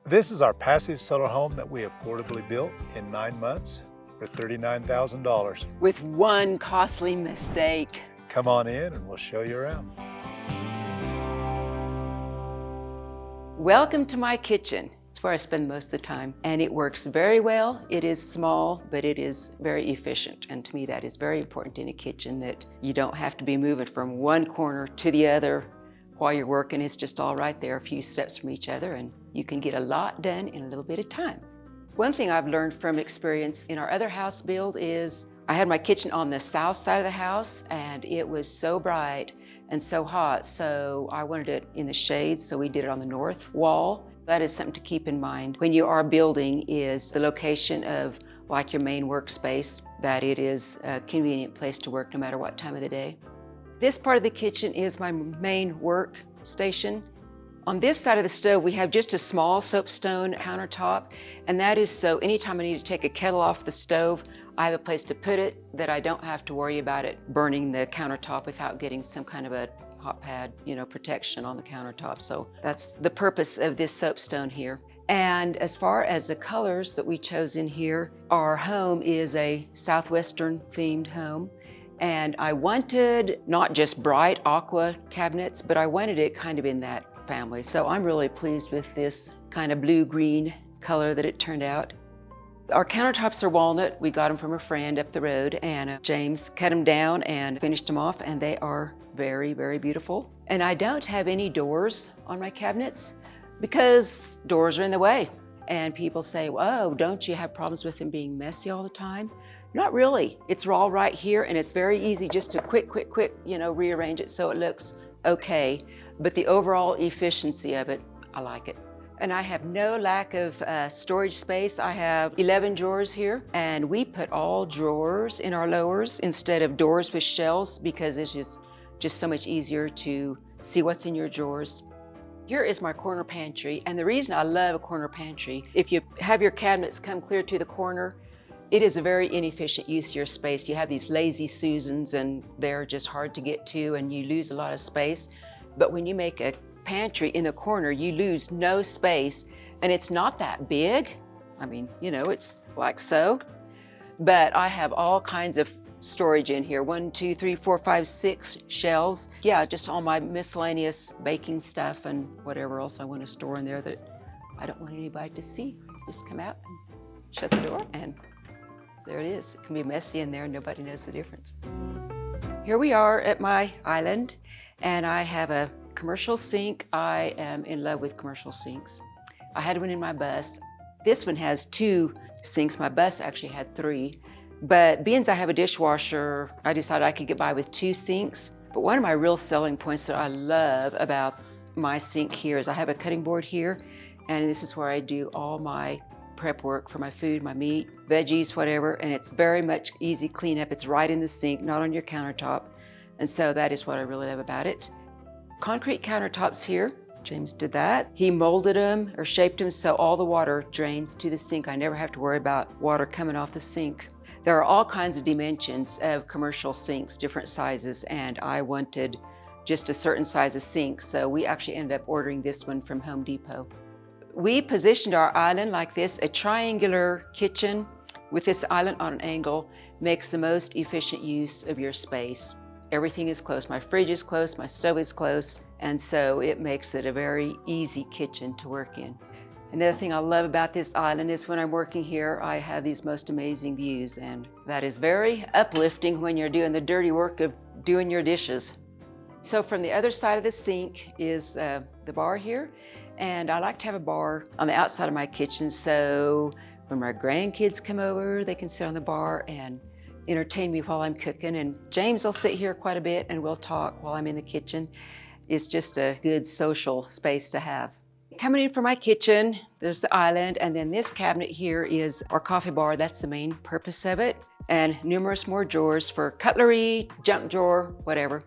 This is our passive solar home that we affordably built in 9 months for $39,000. With one costly mistake. Come on in and we'll show you around. Welcome to my kitchen. It's where I spend most of the time, and it works very well. It is small, but it is very efficient, and to me that is very important in a kitchen, that you don't have to be moving from one corner to the other while you're working. It's just all right there, a few steps from each other, and you can get a lot done in a little bit of time. One thing I've learned from experience in our other house build is I had my kitchen on the south side of the house, and it was so bright and so hot, so I wanted it in the shade, so we did it on the north wall. That is something to keep in mind when you are building, is the location of like your main workspace, that it is a convenient place to work no matter what time of the day. This part of the kitchen is my main work station. On this side of the stove, we have just a small soapstone countertop, and that is so anytime I need to take a kettle off the stove, I have a place to put it that I don't have to worry about it burning the countertop without getting some kind of a hot pad, protection on the countertop. So that's the purpose of this soapstone here. And as far as the colors that we chose in here, our home is a Southwestern themed home. And I wanted not just bright aqua cabinets, but I wanted it kind of in that family. So I'm really pleased with this kind of blue-green color that it turned out. Our countertops are walnut. We got them from a friend up the road, and James cut them down and finished them off, and they are very, very beautiful. And I don't have any doors on my cabinets because doors are in the way. And people say, "Oh, don't you have problems with them being messy all the time?" Not really. It's all right here, and it's very easy just to quick, rearrange it so it looks okay. But the overall efficiency of it, I like it. And I have no lack of storage space. I have 11 drawers here, and we put all drawers in our lowers instead of doors with shelves because it's just so much easier to see what's in your drawers. Here is my corner pantry, and the reason I love a corner pantry, if you have your cabinets come clear to the corner, it is a very inefficient use of your space. You have these lazy Susans, and they're just hard to get to, and you lose a lot of space. But when you make a pantry in the corner, you lose no space, and it's not that big. I mean, it's like so. But I have all kinds of storage in here. 1, 2, 3, 4, 5, 6 shelves. Yeah, just all my miscellaneous baking stuff and whatever else I want to store in there that I don't want anybody to see. Just come out and shut the door, and there it is. It can be messy in there and nobody knows the difference. Here we are at my island, and I have a commercial sink. I am in love with commercial sinks. I had one in my bus. This one has 2 sinks. My bus actually had 3. But being as I have a dishwasher, I decided I could get by with 2 sinks. But one of my real selling points that I love about my sink here is I have a cutting board here, and this is where I do all my prep work for my food, my meat, veggies, whatever, and it's very much easy cleanup. It's right in the sink, not on your countertop. And so that is what I really love about it. Concrete countertops here. James did that. He molded them or shaped them so all the water drains to the sink. I never have to worry about water coming off the sink. There are all kinds of dimensions of commercial sinks, different sizes, and I wanted just a certain size of sink, so we actually ended up ordering this one from Home Depot. We positioned our island like this. A triangular kitchen with this island on an angle makes the most efficient use of your space. Everything is close. My fridge is close, my stove is close, and so it makes it a very easy kitchen to work in. Another thing I love about this island is when I'm working here, I have these most amazing views, and that is very uplifting when you're doing the dirty work of doing your dishes. So from the other side of the sink is the bar here, and I like to have a bar on the outside of my kitchen, so when my grandkids come over, they can sit on the bar and entertain me while I'm cooking. And James will sit here quite a bit and we'll talk while I'm in the kitchen. It's just a good social space to have. Coming in from my kitchen, there's the island, and then this cabinet here is our coffee bar. That's the main purpose of it, and numerous more drawers for cutlery, junk drawer, whatever.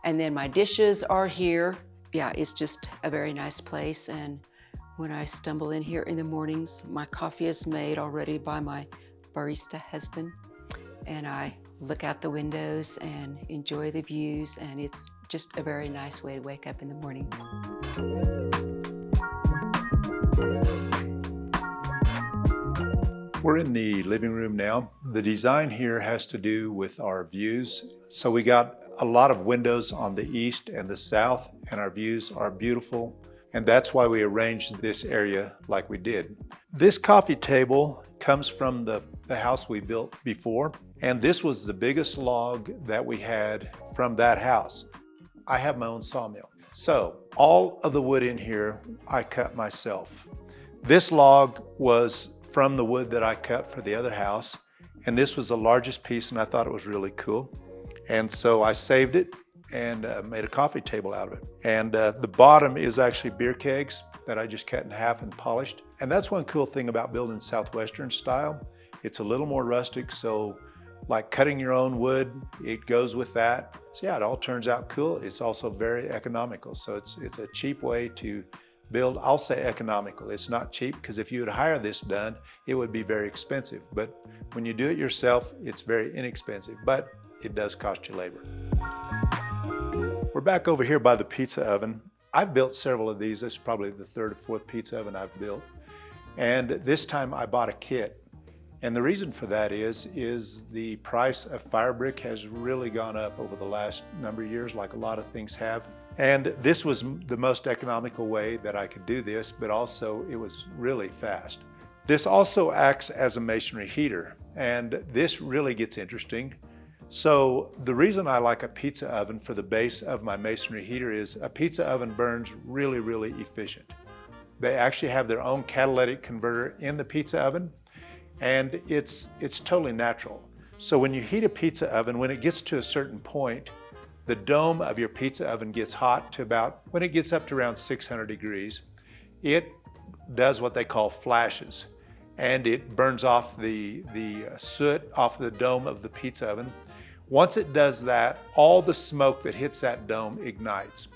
And then my dishes are here. Yeah, it's just a very nice place, and when I stumble in here in the mornings, my coffee is made already by my barista husband, and I look out the windows and enjoy the views, and it's just a very nice way to wake up in the morning. We're in the living room now. The design here has to do with our views. So we got a lot of windows on the east and the south, and our views are beautiful. And that's why we arranged this area like we did. This coffee table comes from the house we built before, and this was the biggest log that we had from that house. I have my own sawmill. So all of the wood in here, I cut myself. This log was from the wood that I cut for the other house, and this was the largest piece, and I thought it was really cool. And so I saved it and made a coffee table out of it. And the bottom is actually beer kegs that I just cut in half and polished. And that's one cool thing about building Southwestern style. It's a little more rustic, so like cutting your own wood, it goes with that. So yeah, it all turns out cool. It's also very economical. So it's a cheap way to build. I'll say economical. It's not cheap, because if you would hire this done, it would be very expensive. But when you do it yourself, it's very inexpensive, but it does cost you labor. We're back over here by the pizza oven. I've built several of these. This is probably the third or fourth pizza oven I've built. And this time I bought a kit. And the reason for that is the price of fire brick has really gone up over the last number of years, like a lot of things have. And this was the most economical way that I could do this, but also it was really fast. This also acts as a masonry heater, and this really gets interesting. So the reason I like a pizza oven for the base of my masonry heater is a pizza oven burns really, really efficient. They actually have their own catalytic converter in the pizza oven, and it's totally natural. So when you heat a pizza oven, when it gets to a certain point, the dome of your pizza oven gets hot to about, when it gets up to around 600 degrees, it does what they call flashes, and it burns off the soot off the dome of the pizza oven. Once it does that, all the smoke that hits that dome ignites.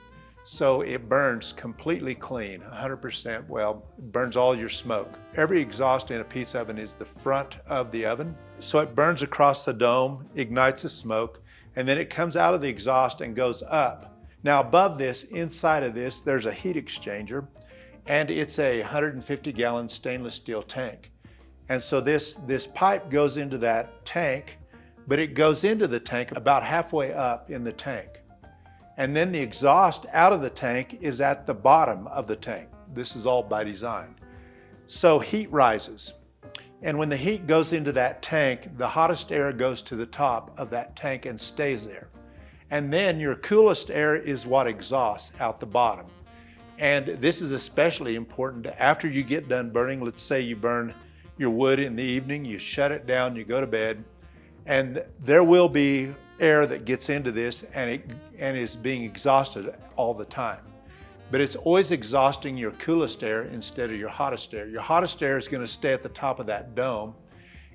So it burns completely clean, 100%, well, it burns all your smoke. Every exhaust in a pizza oven is the front of the oven. So it burns across the dome, ignites the smoke, and then it comes out of the exhaust and goes up. Now above this, inside of this, there's a heat exchanger, and it's a 150-gallon stainless steel tank. And so this pipe goes into that tank, but it goes into the tank about halfway up in the tank. And then the exhaust out of the tank is at the bottom of the tank. This is all by design. So heat rises. And when the heat goes into that tank, the hottest air goes to the top of that tank and stays there. And then your coolest air is what exhausts out the bottom. And this is especially important after you get done burning. Let's say you burn your wood in the evening, you shut it down, you go to bed, and there will be air that gets into this and is being exhausted all the time. But it's always exhausting your coolest air instead of your hottest air. Your hottest air is going to stay at the top of that dome.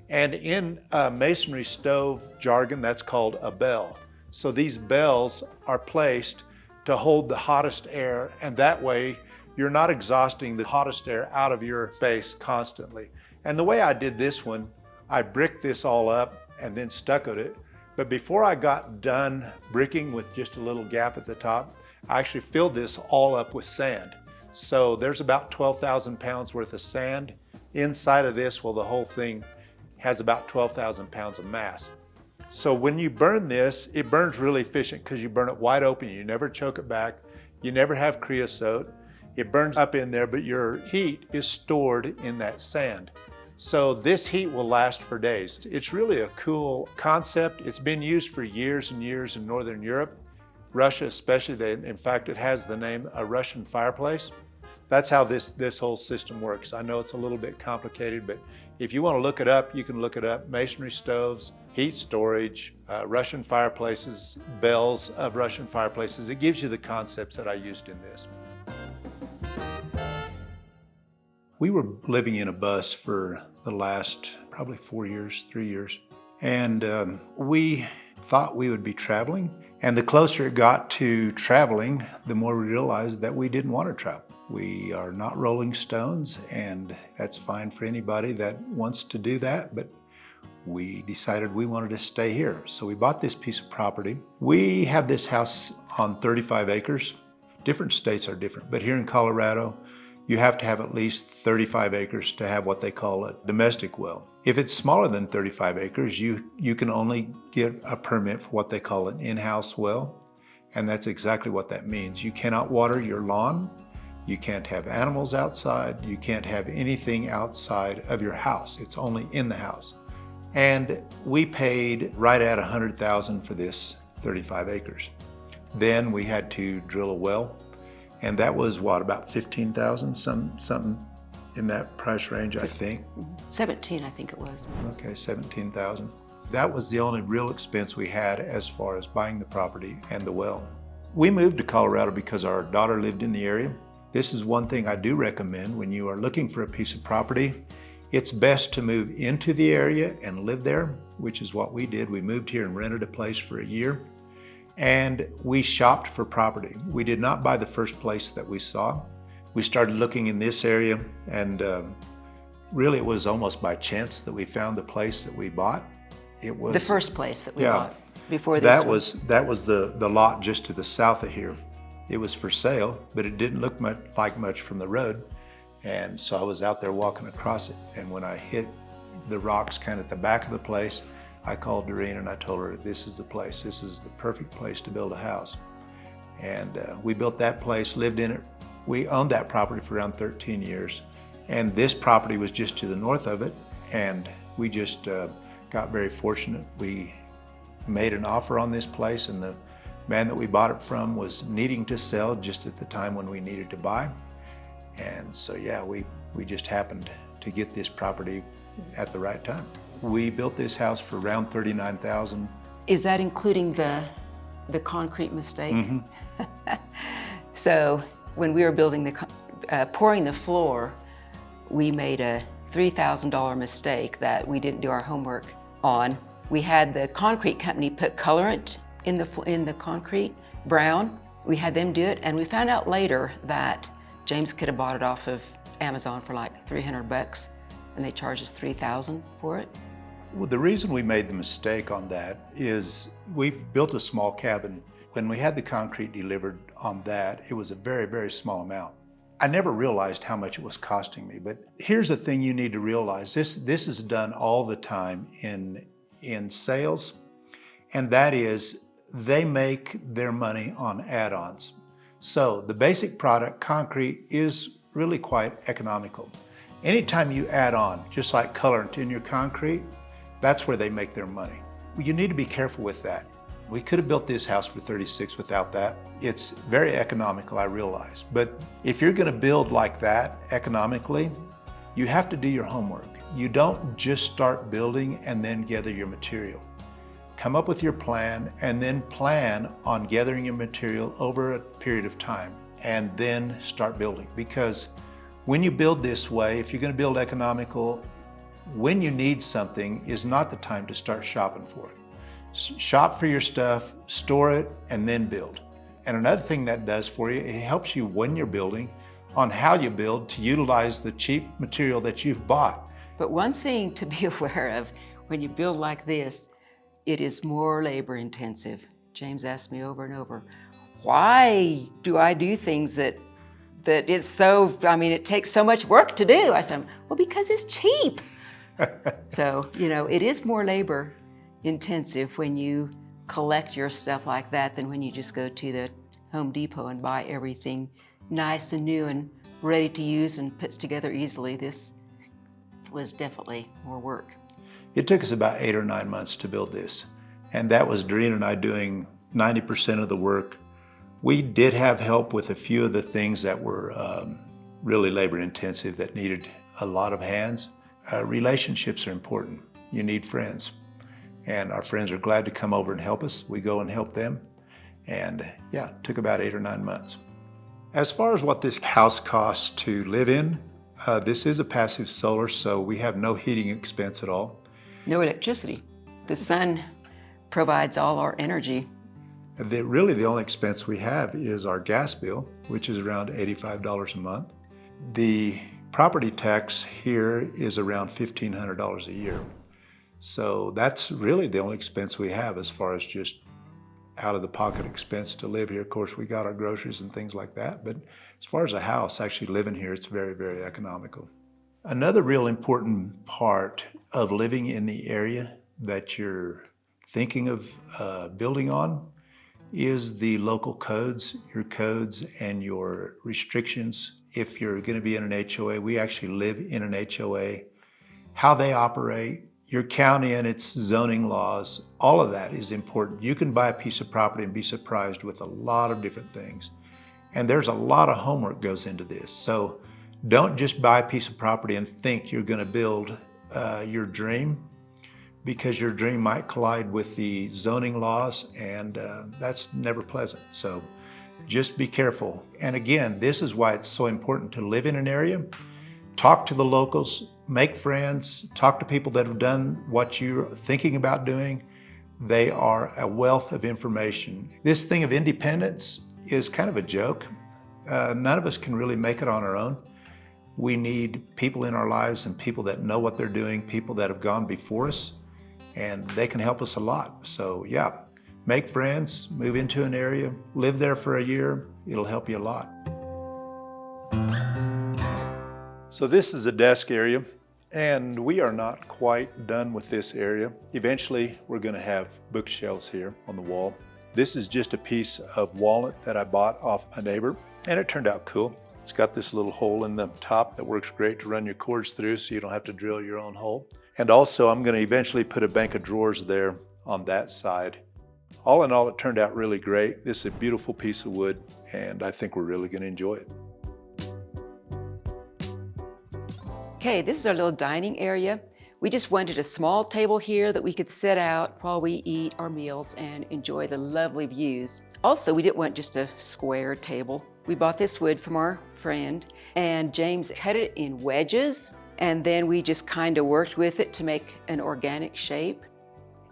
And in masonry stove jargon, that's called a bell. So these bells are placed to hold the hottest air, and that way you're not exhausting the hottest air out of your base constantly. And the way I did this one, I bricked this all up and then stuccoed it. But before I got done bricking with just a little gap at the top, I actually filled this all up with sand. So there's about 12,000 pounds worth of sand inside of this. Well, the whole thing has about 12,000 pounds of mass. So when you burn this, it burns really efficient because you burn it wide open. You never choke it back. You never have creosote. It burns up in there, but your heat is stored in that sand. So this heat will last for days. It's really a cool concept. It's been used for years and years in Northern Europe. Russia especially, in fact, it has the name a Russian fireplace. That's how this whole system works. I know it's a little bit complicated, but if you want to look it up, you can look it up. Masonry stoves, heat storage, Russian fireplaces, bells of Russian fireplaces. It gives you the concepts that I used in this. We were living in a bus for the last probably 4 years, 3 years. And we thought we would be traveling. And the closer it got to traveling, the more we realized that we didn't want to travel. We are not Rolling Stones, and that's fine for anybody that wants to do that, but we decided we wanted to stay here. So we bought this piece of property. We have this house on 35 acres. Different states are different, but here in Colorado, you have to have at least 35 acres to have what they call a domestic well. If it's smaller than 35 acres, you can only get a permit for what they call an in-house well, and that's exactly what that means. You cannot water your lawn, you can't have animals outside, you can't have anything outside of your house. It's only in the house. And we paid right at $100,000 for this 35 acres. Then we had to drill a well, and that was what, about $15,000, something in that price range, I think. 17, I think it was. Okay, $17,000. That was the only real expense we had as far as buying the property and the well. We moved to Colorado because our daughter lived in the area. This is one thing I do recommend when you are looking for a piece of property. It's best to move into the area and live there, which is what we did. We moved here and rented a place for a year, and we shopped for property. We did not buy the first place that we saw. We started looking in this area, and really it was almost by chance that we found the place that we bought. It was the first place that we bought before that this that was the lot just to the south of here. It was for sale, but it didn't look like much from the road. And so I was out there walking across it, and when I hit the rocks kind of at the back of the place, I called Doreen and I told her, this is the place. This is the perfect place to build a house. And we built that place, lived in it. We owned that property for around 13 years. And this property was just to the north of it, and we just got very fortunate. We made an offer on this place, and the man that we bought it from was needing to sell just at the time when we needed to buy. And so, yeah, we just happened to get this property at the right time. We built this house for around $39,000. Is that including the concrete mistake? Mm-hmm. So when we were building pouring the floor, we made a $3,000 mistake that we didn't do our homework on. We had the concrete company put colorant in the concrete, brown. We had them do it, and we found out later that James could have bought it off of Amazon for like $300, and they charged us $3,000 for it. Well, the reason we made the mistake on that is we built a small cabin. When we had the concrete delivered on that, it was a very, very small amount. I never realized how much it was costing me, but here's the thing you need to realize. This is done all the time in sales, and that is they make their money on add-ons. So the basic product, concrete, is really quite economical. Anytime you add on, just like colorant in your concrete, that's where they make their money. You need to be careful with that. We could have built this house for $36,000 without that. It's very economical, I realize. But if you're gonna build like that economically, you have to do your homework. You don't just start building and then gather your material. Come up with your plan and then plan on gathering your material over a period of time and then start building. Because when you build this way, if you're gonna build economical, when you need something is not the time to start shopping for it. Shop for your stuff, store it, and then build. And another thing that does for you, it helps you when you're building on how you build to utilize the cheap material that you've bought. But one thing to be aware of when you build like this, it is more labor intensive. James asked me over and over, why do I do things that is so, it takes so much work to do? I said, well, because it's cheap. So, it is more labor intensive when you collect your stuff like that than when you just go to the Home Depot and buy everything nice and new and ready to use and puts together easily. This was definitely more work. It took us about 8 or 9 months to build this, and that was Doreen and I doing 90% of the work. We did have help with a few of the things that were really labor intensive that needed a lot of hands. Relationships are important. You need friends. And our friends are glad to come over and help us. We go and help them. And yeah, it took about 8 or 9 months. As far as what this house costs to live in, this is a passive solar, so we have no heating expense at all. No electricity. The sun provides all our energy. Really the only expense we have is our gas bill, which is around $85 a month. The property tax here is around $1,500 a year. So that's really the only expense we have as far as just out of the pocket expense to live here. Of course, we got our groceries and things like that, but As far as a house, actually living here, it's very, very economical. Another real important part of living in the area that you're thinking of building on is the local codes, your codes and your restrictions. If you're going to be in an HOA, we actually live in an HOA, how they operate, your county and its zoning laws, all of that is important. You can buy a piece of property and be surprised with a lot of different things. And there's a lot of homework goes into this. So don't just buy a piece of property and think you're going to build your dream, because your dream might collide with the zoning laws, and that's never pleasant. So just be careful. And again, this is why it's so important to live in an area, talk to the locals, make friends, talk to people that have done what you're thinking about doing. They are a wealth of information. This thing of independence is kind of a joke. None of us can really make it on our own. We need people in our lives and people that know what they're doing, people that have gone before us, and they can help us a lot. So yeah, make friends, move into an area, live there for a year. It'll help you a lot. So this is a desk area, and we are not quite done with this area. Eventually, we're going to have bookshelves here on the wall. This is just a piece of walnut that I bought off a neighbor, and it turned out cool. It's got this little hole in the top that works great to run your cords through, so you don't have to drill your own hole. And also, I'm going to eventually put a bank of drawers there on that side. All in all, it turned out really great. This is a beautiful piece of wood, and I think we're really going to enjoy it. Okay, this is our little dining area. We just wanted a small table here that we could sit out while we eat our meals and enjoy the lovely views. Also, we didn't want just a square table. We bought this wood from our friend, and James cut it in wedges, and then we just kind of worked with it to make an organic shape.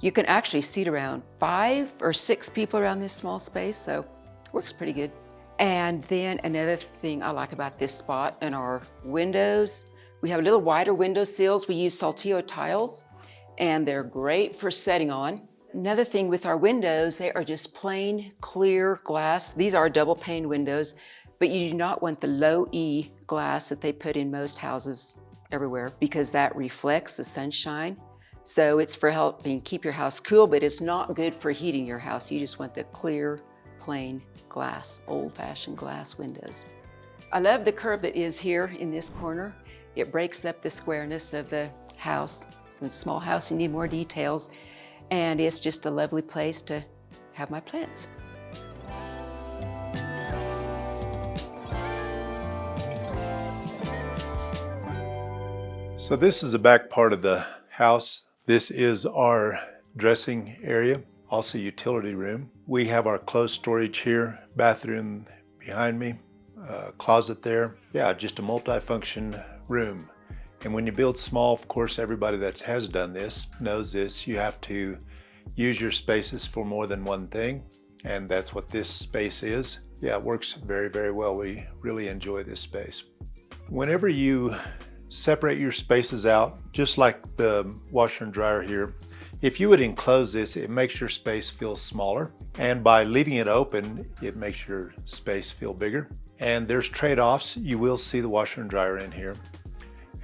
You can actually seat around 5 or 6 people around this small space, so it works pretty good. And then another thing I like about this spot and our windows, we have a little wider window sills. We use Saltillo tiles, and they're great for setting on. Another thing with our windows, they are just plain clear glass. These are double pane windows, but you do not want the low E glass that they put in most houses everywhere, because that reflects the sunshine. So it's for helping keep your house cool, but it's not good for heating your house. You just want the clear, plain glass, old-fashioned glass windows. I love the curve that is here in this corner. It breaks up the squareness of the house. In a small house, you need more details, and it's just a lovely place to have my plants. So this is the back part of the house. This is our dressing area, also utility room. We have our clothes storage here, bathroom behind me, closet there. Yeah, just a multi-function room. And when you build small, of course, everybody that has done this knows this. You have to use your spaces for more than one thing, and that's what this space is. Yeah, it works very, very well. We really enjoy this space. Whenever you separate your spaces out, just like the washer and dryer here, if you would enclose this, it makes your space feel smaller. And by leaving it open, it makes your space feel bigger. And there's trade-offs. You will see the washer and dryer in here.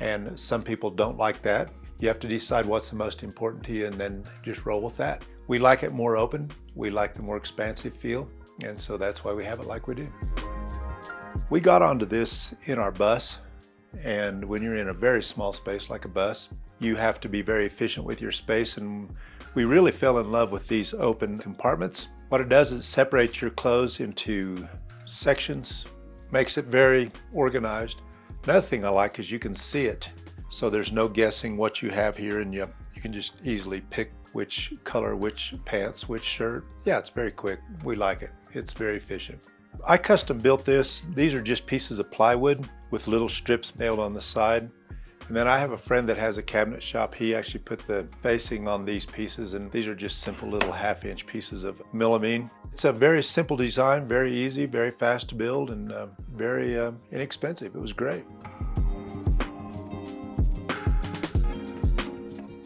And some people don't like that. You have to decide what's the most important to you and then just roll with that. We like it more open. We like the more expansive feel. And so that's why we have it like we do. We got onto this in our bus. And when you're in a very small space like a bus, you have to be very efficient with your space. And we really fell in love with these open compartments. What it does is it separates your clothes into sections, makes it very organized. Another thing I like is you can see it. So there's no guessing what you have here, and you can just easily pick which color, which pants, which shirt. Yeah, it's very quick. We like it. It's very efficient. I custom built this. These are just pieces of plywood with little strips nailed on the side. And then I have a friend that has a cabinet shop. He actually put the facing on these pieces, and these are just simple little 1/2-inch pieces of melamine. It's a very simple design, very easy, very fast to build, and very inexpensive. It was great.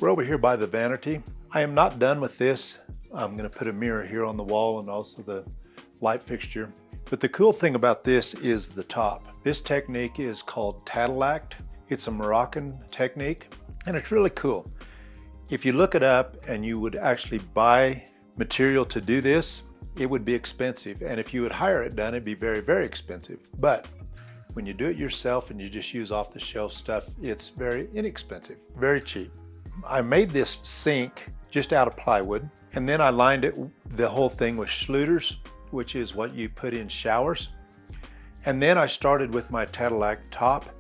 We're over here by the vanity. I am not done with this. I'm going to put a mirror here on the wall and also the light fixture. But the cool thing about this is the top. This technique is called tattalact. It's a Moroccan technique, and it's really cool. If you look it up and you would actually buy material to do this, it would be expensive. And if you would hire it done, it'd be very, very expensive. But when you do it yourself and you just use off-the-shelf stuff, it's very inexpensive, very cheap. I made this sink just out of plywood, and then I lined it, the whole thing with Schluters, which is what you put in showers. And then I started with my tattalact top.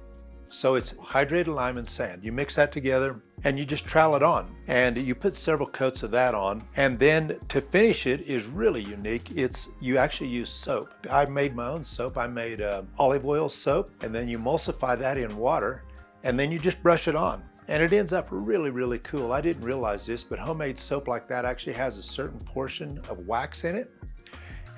So it's hydrated lime and sand. You mix that together and you just trowel it on. And you put several coats of that on. And then to finish it is really unique. You actually use soap. I made my own soap. I made olive oil soap, and then you emulsify that in water, and then you just brush it on. And it ends up really, really cool. I didn't realize this, but homemade soap like that actually has a certain portion of wax in it.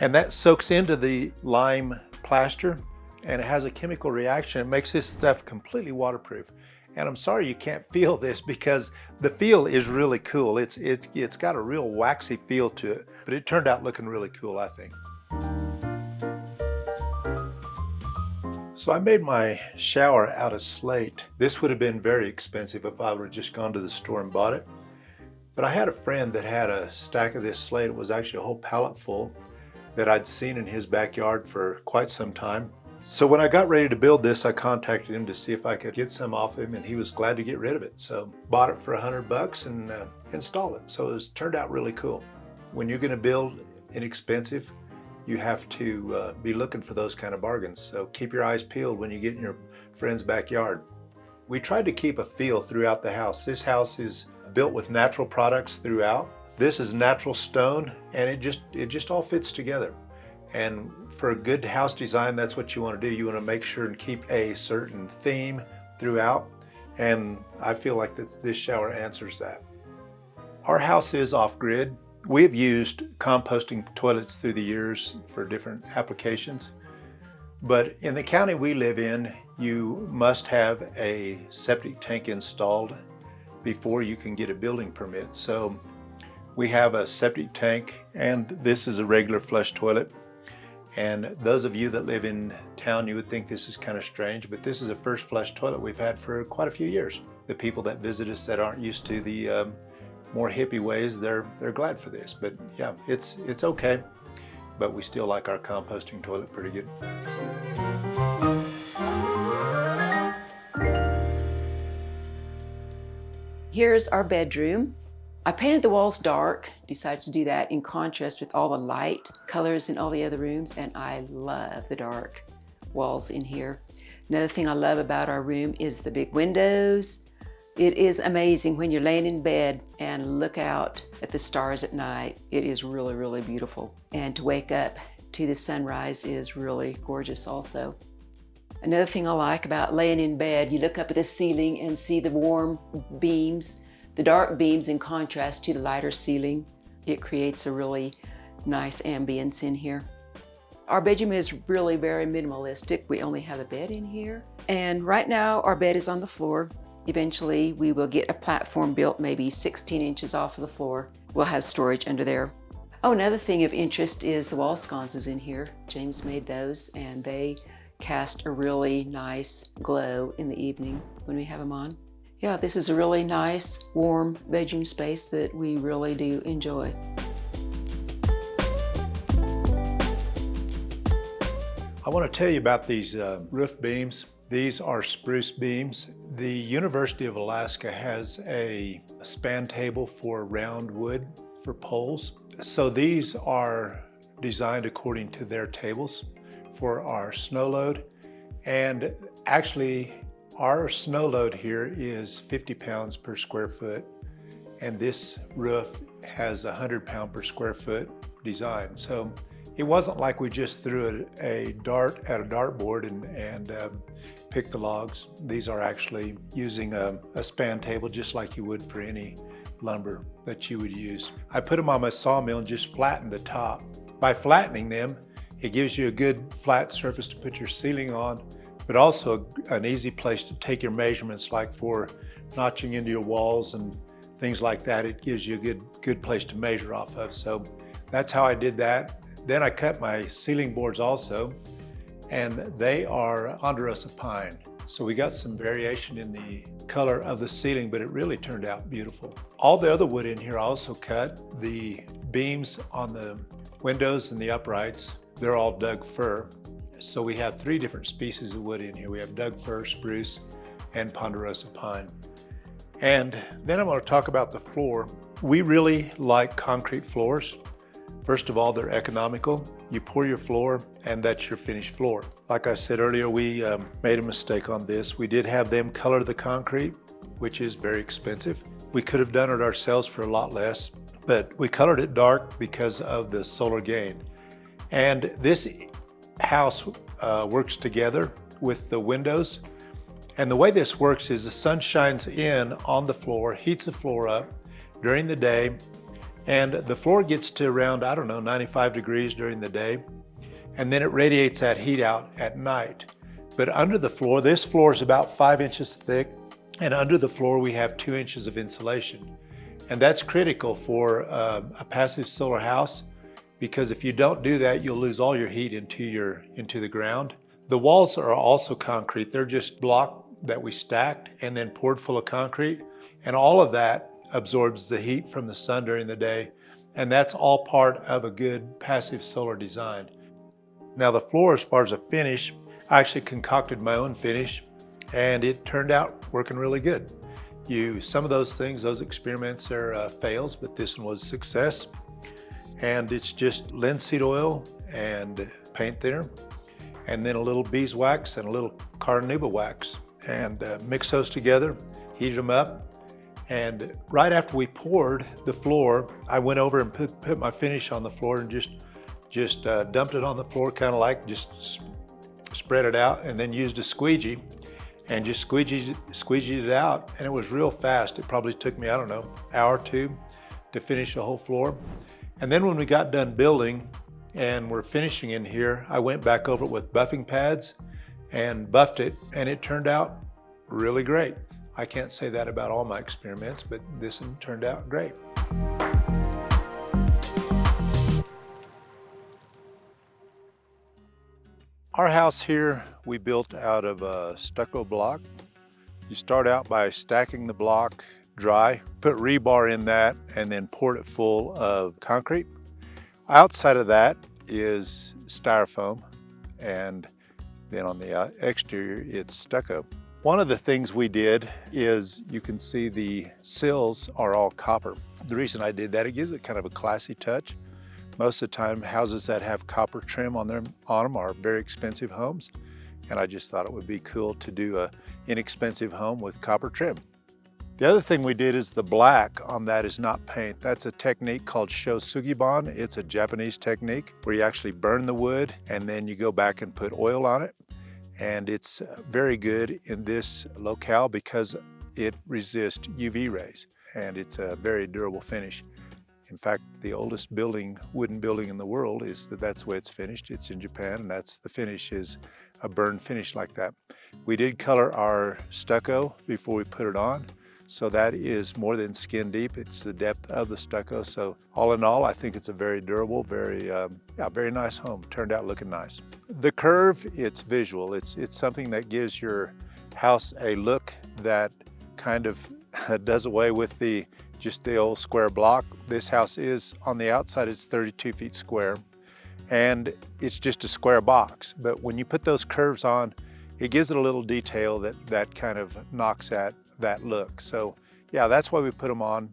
And that soaks into the lime plaster, and it has a chemical reaction. It makes this stuff completely waterproof. And I'm sorry you can't feel this, because the feel is really cool. It's got a real waxy feel to it, but it turned out looking really cool, I think. So I made my shower out of slate. This would have been very expensive if I would have just gone to the store and bought it. But I had a friend that had a stack of this slate. It was actually a whole pallet full that I'd seen in his backyard for quite some time. So when I got ready to build this, I contacted him to see if I could get some off him, and he was glad to get rid of it. So bought it for $100 and installed it. So it turned out really cool. When you're going to build inexpensive, you have to be looking for those kind of bargains. So keep your eyes peeled when you get in your friend's backyard. We tried to keep a feel throughout the house. This house is built with natural products throughout. This is natural stone, and it just all fits together. And for a good house design, that's what you want to do. You want to make sure and keep a certain theme throughout. And I feel like this shower answers that. Our house is off-grid. We have used composting toilets through the years for different applications. But in the county we live in, you must have a septic tank installed before you can get a building permit. So we have a septic tank, and this is a regular flush toilet. And those of you that live in town, you would think this is kind of strange, but this is the first flush toilet we've had for quite a few years. The people that visit us that aren't used to the more hippie ways, they're glad for this. But yeah, it's okay, but we still like our composting toilet pretty good. Here's our bedroom. I painted the walls dark, decided to do that in contrast with all the light colors in all the other rooms, and I love the dark walls in here. Another thing I love about our room is the big windows. It is amazing when you're laying in bed and look out at the stars at night. It is really, really beautiful. And to wake up to the sunrise is really gorgeous also. Another thing I like about laying in bed, you look up at the ceiling and see the warm beams, the dark beams in contrast to the lighter ceiling. It creates a really nice ambience in here. Our bedroom is really very minimalistic. We only have a bed in here. And right now our bed is on the floor. Eventually we will get a platform built maybe 16 inches off of the floor. We'll have storage under there. Oh, another thing of interest is the wall sconces in here. James made those, and they cast a really nice glow in the evening when we have them on. Yeah, this is a really nice, warm bedroom space that we really do enjoy. I want to tell you about these roof beams. These are spruce beams. The University of Alaska has a span table for round wood for poles. So these are designed according to their tables for our snow load. And actually, our snow load here is 50 pounds per square foot. And this roof has a 100 pound per square foot design. So it wasn't like we just threw a dart at a dartboard and picked the logs. These are actually using a span table just like you would for any lumber that you would use. I put them on my sawmill and just flattened the top. By flattening them, it gives you a good flat surface to put your ceiling on, but also an easy place to take your measurements, like for notching into your walls and things like that. It gives you a good place to measure off of. So that's how I did that. Then I cut my ceiling boards also, and they are ponderosa pine. So we got some variation in the color of the ceiling, but it really turned out beautiful. All the other wood in here I also cut. The beams on the windows and the uprights, they're all Doug fir. So we have 3 different species of wood in here. We have Doug fir, spruce, and ponderosa pine. And then I'm going to talk about the floor. We really like concrete floors. First of all, they're economical. You pour your floor and that's your finished floor. Like I said earlier, we made a mistake on this. We did have them color the concrete, which is very expensive. We could have done it ourselves for a lot less, but we colored it dark because of the solar gain. And this house works together with the windows. And the way this works is the sun shines in on the floor, heats the floor up during the day, and the floor gets to around, 95 degrees during the day, and then it radiates that heat out at night. But under the floor, this floor is about 5 inches thick, and under the floor we have 2 inches of insulation. And that's critical for a passive solar house, because if you don't do that, you'll lose all your heat into the ground. The walls are also concrete. They're just block that we stacked and then poured full of concrete, and all of that absorbs the heat from the sun during the day, and that's all part of a good passive solar design. Now the floor, as far as a finish, I actually concocted my own finish, and it turned out working really good. Some of those things, those experiments are fails, but this one was a success. And it's just linseed oil and paint thinner, and then a little beeswax and a little carnauba wax, and mix those together, heated them up. And right after we poured the floor, I went over and put my finish on the floor and just dumped it on the floor, kind of like just spread it out, and then used a squeegee and just squeegeed it out. And it was real fast. It probably took me, hour or 2 to finish the whole floor. And then when we got done building and we're finishing in here, I went back over it with buffing pads and buffed it, and it turned out really great. I can't say that about all my experiments, but this one turned out great. Our house here, we built out of a stucco block. You start out by stacking the block dry, put rebar in that, and then poured it full of concrete. Outside of that is styrofoam, and then on the exterior, it's stucco. One of the things we did is, you can see the sills are all copper. The reason I did that, it gives it kind of a classy touch. Most of the time, houses that have copper trim on them are very expensive homes, and I just thought it would be cool to do an inexpensive home with copper trim. The other thing we did is the black on that is not paint. That's a technique called shosugibon. It's a Japanese technique where you actually burn the wood and then you go back and put oil on it. And it's very good in this locale because it resists UV rays, and it's a very durable finish. In fact, the oldest wooden building in the world that's the way it's finished. It's in Japan, and the finish is a burned finish like that. We did color our stucco before we put it on, so that is more than skin deep. It's the depth of the stucco. So all in all, I think it's a very durable, very nice home. Turned out looking nice. The curve, it's visual. It's something that gives your house a look that kind of does away with just the old square block. This house is, on the outside, it's 32 feet square, and it's just a square box. But when you put those curves on, it gives it a little detail that kind of knocks at that look. So yeah, that's why we put them on.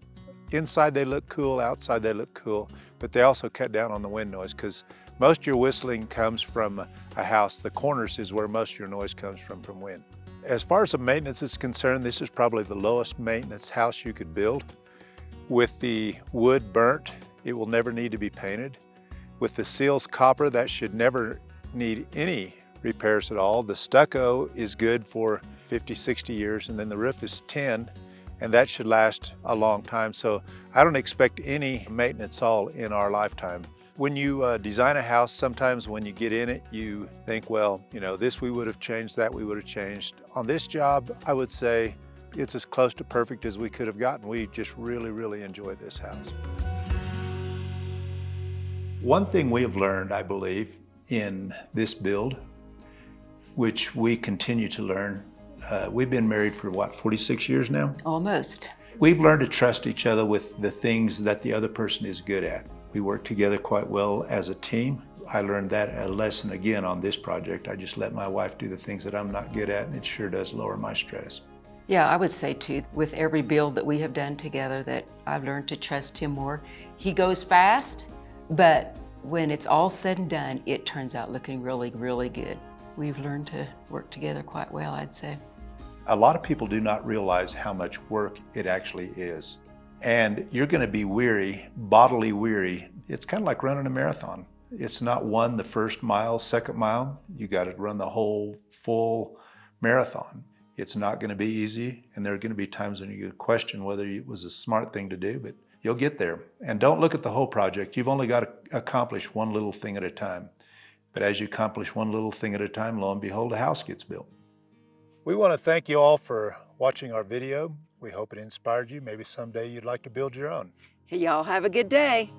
Inside they look cool, outside they look cool, but they also cut down on the wind noise, because most of your whistling comes from a house. The corners is where most of your noise comes from wind. As far as the maintenance is concerned, this is probably the lowest maintenance house you could build. With the wood burnt, it will never need to be painted. With the seals copper, that should never need any repairs at all. The stucco is good for 50, 60 years, and then the roof is tin, and that should last a long time. So I don't expect any maintenance at all in our lifetime. When you design a house, sometimes when you get in it, you think, well, this we would have changed, that we would have changed. On this job, I would say it's as close to perfect as we could have gotten. We just really, really enjoy this house. One thing we have learned, I believe, in this build, which we continue to learn, we've been married for what, 46 years now? Almost. We've learned to trust each other with the things that the other person is good at. We work together quite well as a team. I learned that a lesson again on this project. I just let my wife do the things that I'm not good at, and it sure does lower my stress. Yeah, I would say too, with every build that we have done together, that I've learned to trust him more. He goes fast, but when it's all said and done, it turns out looking really, really good. We've learned to work together quite well, I'd say. A lot of people do not realize how much work it actually is. And you're going to be weary, bodily weary. It's kind of like running a marathon. It's not the first mile, second mile. You got to run the whole full marathon. It's not going to be easy, and there are going to be times when you question whether it was a smart thing to do, but you'll get there. And don't look at the whole project. You've only got to accomplish one little thing at a time. But as you accomplish one little thing at a time, lo and behold, a house gets built. We want to thank you all for watching our video. We hope it inspired you. Maybe someday you'd like to build your own. Hey, y'all have a good day.